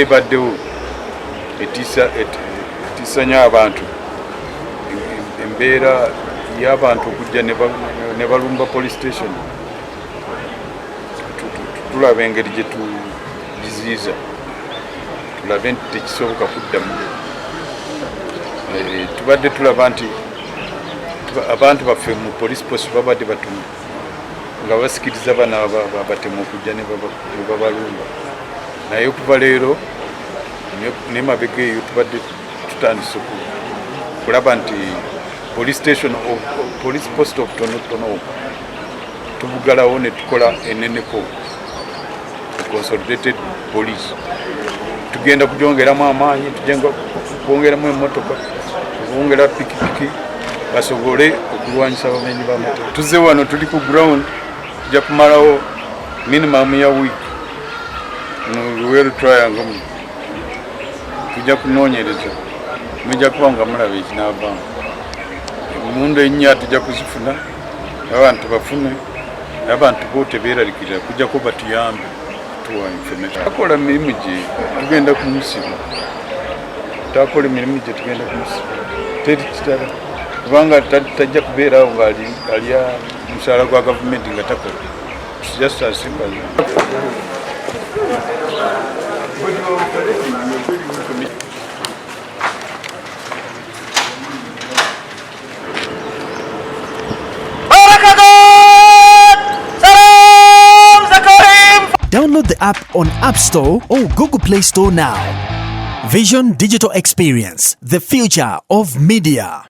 Baddewo etiisa nnyo abantu, embeera y'abantu okujja ne balumba police station. Tulaba engeri gye tugiziiza, tulabe nti tekisoboka kuddamu. Tubadde tulaba nti abantu baffe mu police post babadde batuma nga basikiriza bana abatemu okujja ne babalumba, naye okuva leero nemabega eyo tubadde tutandise kulaba nti police station police post obutonotono tubugalawo ne tukola eneneko consolidated police. Tugenda kugyongeramu amaanyi, tugenda kwongeramu emmotoka, kwongera pikipiki basobole okulwanyisa abamenyi b'amateeka. Tuzze wano tuli ku ground, tujja kumalawo minimum ya week mu Luweero triangle. Tujja kunoonyereza, mujja kuba nga mulaba ekinaavaamu. Emmundu ennya tujja kuzifuna, abantu bafune, abantu bo tebeeraliikirira, kujjako batuyambe tuwa information. Takola mirimu gye tugenda kumusiba, takola emirimu gye tugenda kumusiba, teri kitala, kubanga tajja kubeerawo ng'alya omusaala gwa gavumenti nga takola. Just as simple. Download the app on App Store or Google Play Store now. Vision Digital Experience, the future of media.